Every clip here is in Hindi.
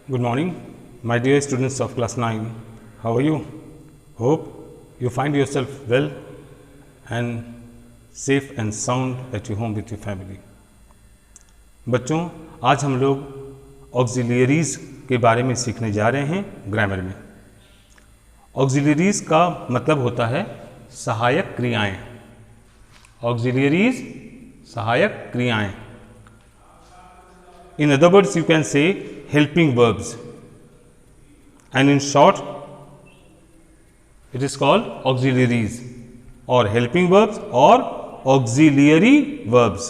Good morning, my dear students of class 9. How are you? Hope you find yourself well and safe and sound at your home with your family. बच्चों, आज हम लोग ऑक्सिलियरीज के बारे में सीखने जा रहे हैं ग्रामर में। ऑक्सिलियरीज का मतलब होता है सहायक क्रियाएं। ऑक्सिलियरीज सहायक क्रियाएं। In other words, you can say helping verbs, and in short it is called auxiliaries or helping verbs or auxiliary verbs.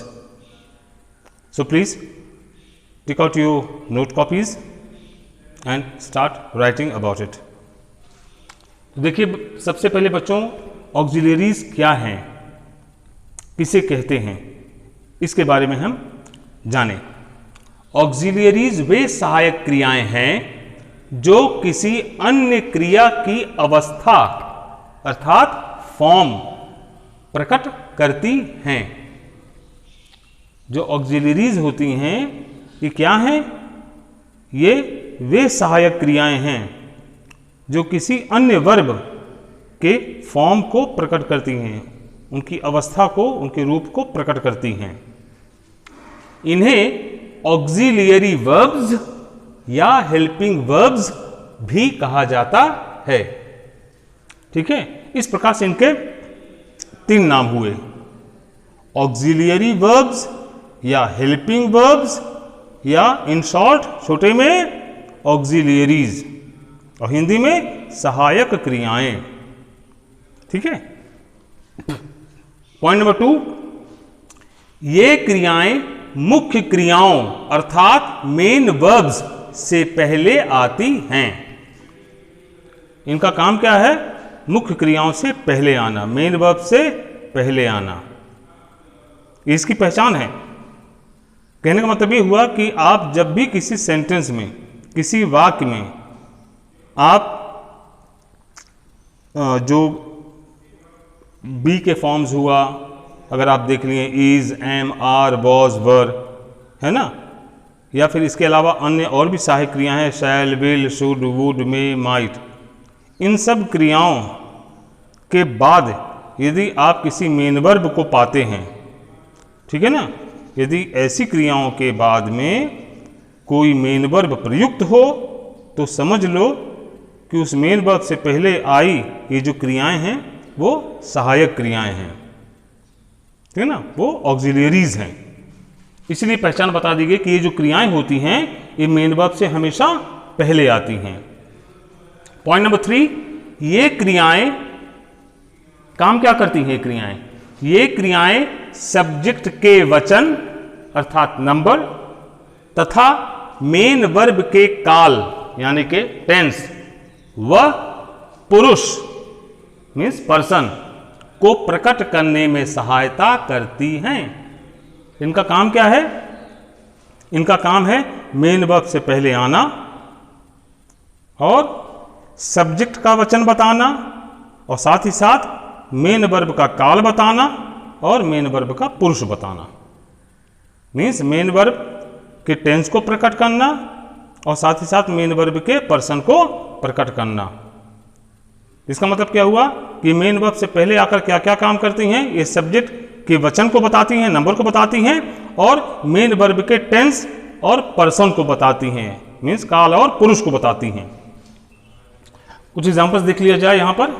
So please take out your note copies and start writing about it. तो देखिए, सबसे पहले बच्चों auxiliaries क्या हैं, किसे कहते हैं, इसके बारे में हम जानें। ऑक्सिलियरीज वे सहायक क्रियाएं हैं जो किसी अन्य क्रिया की अवस्था अर्थात फॉर्म प्रकट करती हैं। जो ऑक्सिलियरीज होती हैं ये क्या हैं? ये वे सहायक क्रियाएं हैं जो किसी अन्य वर्ब के फॉर्म को प्रकट करती हैं, उनकी अवस्था को, उनके रूप को प्रकट करती हैं। इन्हें ऑक्सिलियरी वर्ब्स या हेल्पिंग वर्ब्स भी कहा जाता है। ठीक है, इस प्रकार से इनके तीन नाम हुए, ऑक्सिलियरी वर्ब्स या हेल्पिंग वर्ब्स या इन शॉर्ट छोटे में ऑक्सिलियरीज और हिंदी में सहायक क्रियाएं। ठीक है। पॉइंट नंबर 2, ये क्रियाएं मुख्य क्रियाओं अर्थात मेन वर्ब्स से पहले आती हैं। इनका काम क्या है? मुख्य क्रियाओं से पहले आना, मेन वर्ब से पहले आना। इसकी पहचान है। कहने का मतलब ये हुआ कि आप जब भी किसी सेंटेंस में, किसी वाक्य में आप जो बी के फॉर्म्स हुआ, अगर आप देख लिए इज, एम, आर, वॉज, वर, है ना, या फिर इसके अलावा अन्य और भी सहायक क्रियाएं हैं, shall, will, should, would, may, might. इन सब क्रियाओं के बाद यदि आप किसी मेन वर्ब को पाते हैं, ठीक है ना, यदि ऐसी क्रियाओं के बाद में कोई मेन वर्ब प्रयुक्त हो तो समझ लो कि उस मेन वर्ब से पहले आई ये जो क्रियाएं हैं वो सहायक क्रियाएं हैं। ठीक है ना, वो ऑक्सिलियरीज हैं। इसलिए पहचान बता दी गई कि ये जो क्रियाएं होती हैं ये मेन वर्ब से हमेशा पहले आती हैं। पॉइंट नंबर 3, ये क्रियाएं काम क्या करती हैं? ये क्रियाएं सब्जेक्ट के वचन अर्थात नंबर तथा मेन वर्ब के काल यानी के टेंस व पुरुष मीन्स पर्सन को प्रकट करने में सहायता करती हैं। इनका काम क्या है? इनका काम है मेन वर्ब से पहले आना और सब्जेक्ट का वचन बताना और साथ ही साथ मेन वर्ब का काल बताना और मेन वर्ब का पुरुष बताना। मीन्स मेन वर्ब के टेंस को प्रकट करना और साथ ही साथ मेन वर्ब के पर्सन को प्रकट करना। इसका मतलब क्या हुआ कि मेन वर्ब से पहले आकर क्या क्या काम करती हैं? ये सब्जेक्ट के वचन को बताती हैं, नंबर को बताती हैं और मेन वर्ब के टेंस और पर्सन को बताती हैं, मीन्स काल और पुरुष को बताती हैं। कुछ एग्जांपल्स देख लिया जाए यहां पर।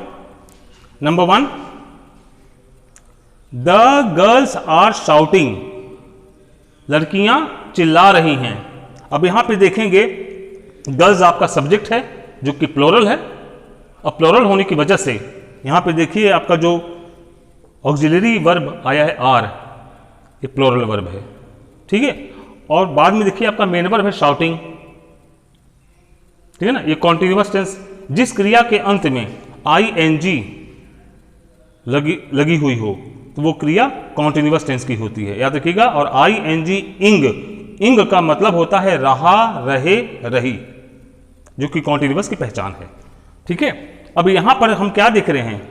Number 1, the girls are shouting, लड़कियां चिल्ला रही हैं। अब यहां पे देखेंगे गर्ल्स आपका सब्जेक्ट है जो कि प्लोरल है और प्लोरल होने की वजह से यहां पे देखिए आपका जो ऑक्सिलियरी वर्ब आया है आर, ये प्लोरल वर्ब है। ठीक है, और बाद में देखिए आपका मेन वर्ब है शाउटिंग। ठीक है ना, ये कॉन्टिन्यूअस टेंस, जिस क्रिया के अंत में ing लगी हुई हो तो वो क्रिया कॉन्टिन्यूअस टेंस की होती है, याद रखिएगा। और ing इंग का मतलब होता है रहा, रहे, रही, जो कि कॉन्टिन्यूअस की पहचान है। ठीक है, अब यहां पर हम क्या देख रहे हैं?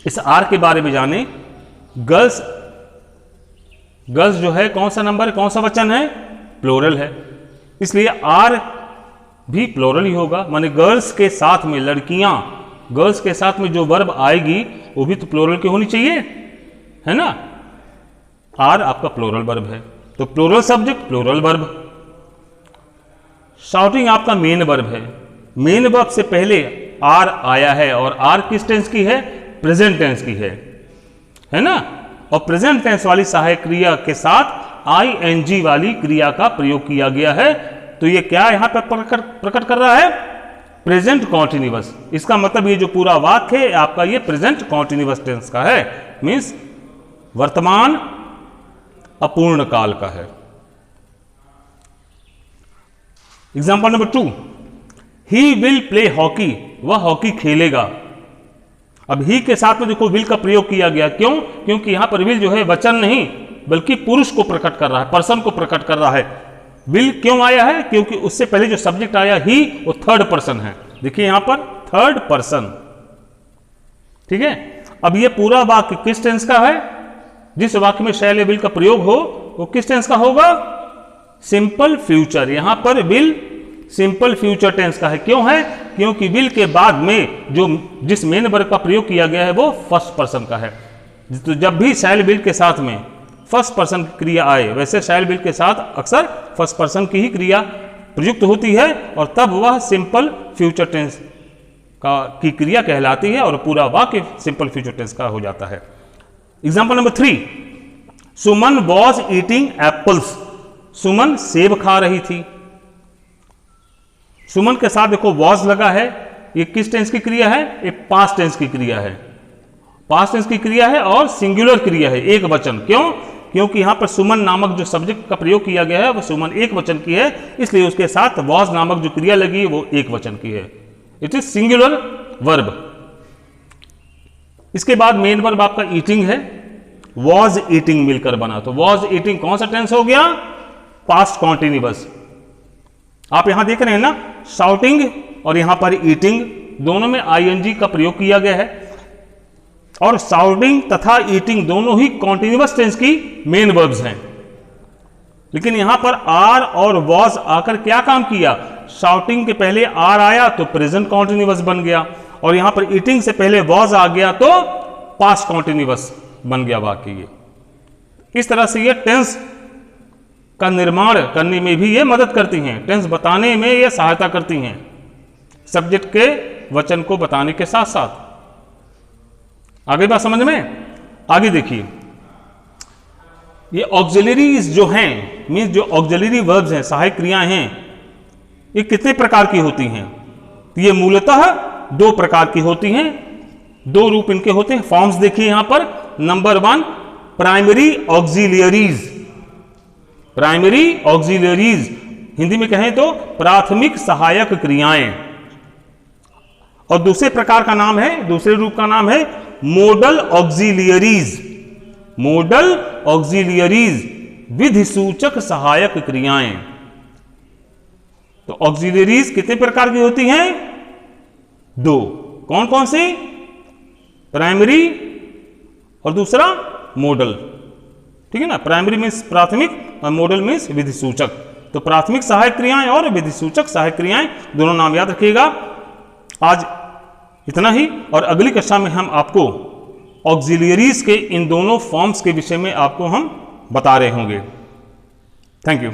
इस आर के बारे में जाने। गर्ल्स जो है कौन सा नंबर, कौन सा वचन है? प्लूरल है, इसलिए आर भी प्लूरल ही होगा, माने गर्ल्स के साथ में लड़कियां, गर्ल्स के साथ में जो वर्ब आएगी वो भी तो प्लूरल की होनी चाहिए, है ना। आर आपका प्लूरल वर्ब है, तो plural subject plural verb. Shouting आपका मेन वर्ब है, मेन वर्ब से पहले आर आया है और आर किस टेंस की है, प्रेजेंट टेंस की है ना। और प्रेजेंट टेंस वाली सहायक क्रिया के साथ आईएनजी वाली क्रिया का प्रयोग किया गया है, तो ये क्या यहां पर प्रकट कर रहा है, प्रेजेंट कॉन्टिन्यूअस। इसका मतलब ये जो पूरा वाक्य है आपका ये प्रेजेंट कॉन्टिन्यूअस टेंस का है, मीन्स वर्तमान अपूर्ण काल का है। Example number 2, he will play hockey, वह हॉकी खेलेगा। अब ही के साथ में देखो विल का प्रयोग किया गया, क्यों, क्योंकि यहां पर विल जो है वचन नहीं बल्कि पुरुष को प्रकट कर रहा है, पर्सन को प्रकट कर रहा है। विल क्यों आया है, क्योंकि उससे पहले जो सब्जेक्ट आया ही वो थर्ड पर्सन है, देखिए यहां पर थर्ड पर्सन, ठीक है। अब ये पूरा वाक्य किस टेंस का है, जिस वाक्य में शैल या विल का प्रयोग हो वो किस टेंस का होगा, सिंपल फ्यूचर। यहां पर विल सिंपल फ्यूचर टेंस का है, क्यों है, क्योंकि विल के बाद में जो जिस मेन वर्ब का प्रयोग किया गया है वो फर्स्ट पर्सन का है। तो जब भी शैल विल के साथ में फर्स्ट पर्सन की क्रिया आए, वैसे शैल विल के साथ अक्सर फर्स्ट पर्सन की ही क्रिया प्रयुक्त होती है और तब वह सिंपल फ्यूचर टेंस की क्रिया कहलाती है और पूरा वाक्य सिंपल फ्यूचर टेंस का हो जाता है। Example number 3, Suman was eating apples, Suman सेब खा रही थी। सुमन के साथ देखो वॉज लगा है, ये किस टेंस की क्रिया है, ये पास्ट टेंस की क्रिया है, पास्ट टेंस की क्रिया है और सिंगुलर क्रिया है, एक वचन। क्यों, क्योंकि यहां पर सुमन नामक जो सब्जेक्ट का प्रयोग किया गया है वो सुमन एक वचन की है, इसलिए उसके साथ वॉज नामक जो क्रिया लगी वो एक वचन की है, इट इज सिंगुलर वर्ब। इसके बाद मेन वर्ब आपका ईटिंग है, वॉज ईटिंग मिलकर बना, तो वॉज ईटिंग कौन सा टेंस हो गया, पास्ट कॉन्टिन्यूअस। आप यहां देख रहे हैं ना, शाउटिंग और यहां पर ईटिंग दोनों में आईएनजी का प्रयोग किया गया है और शाउटिंग तथा ईटिंग दोनों ही कॉन्टिन्यूअस टेंस की मेन वर्ब्स हैं, लेकिन यहां पर आर और वॉज आकर क्या काम किया, शाउटिंग के पहले आर आया तो प्रेजेंट कॉन्टिन्यूअस बन गया और यहां पर ईटिंग से पहले वॉज आ गया तो पास्ट कॉन्टिन्यूअस बन गया वाक्य। ये इस तरह से ये टेंस का निर्माण करने में भी ये मदद करती हैं, टेंस बताने में ये सहायता करती हैं, सब्जेक्ट के वचन को बताने के साथ साथ। आगे बात समझ में, आगे देखिए, ये ऑक्सिलरीज जो हैं, मींस जो ऑक्सिलरी वर्ब्स हैं, सहायक क्रियाएं हैं, ये कितने प्रकार की होती हैं, तो ये मूलतः 2 प्रकार की होती हैं, 2 रूप इनके होते हैं। फॉर्म्स देखिए यहां पर, number 1 primary auxiliaries, primary auxiliaries Hindi में कहें तो प्राथमिक सहायक क्रियाएं, और दूसरे प्रकार का नाम है, दूसरे रूप का नाम है मोडल ऑक्सिलियरीज, मोडल ऑक्सिलियरीज विधिसूचक सहायक क्रियाएं। तो ऑक्सिलियरीज कितने प्रकार की होती हैं, 2, कौन कौन सी, प्राइमरी और दूसरा मोडल, ठीक है ना। प्राइमरी मीन्स प्राथमिक और मोडल मीन्स विधिसूचक। तो प्राथमिक सहायक क्रियाएं और विधिसूचक सहायक क्रियाएं दोनों नाम याद रखिएगा। आज इतना ही, और अगली कक्षा में हम आपको ऑक्सिलियरीज के इन दोनों फॉर्म्स के विषय में आपको हम बता रहे होंगे। Thank you.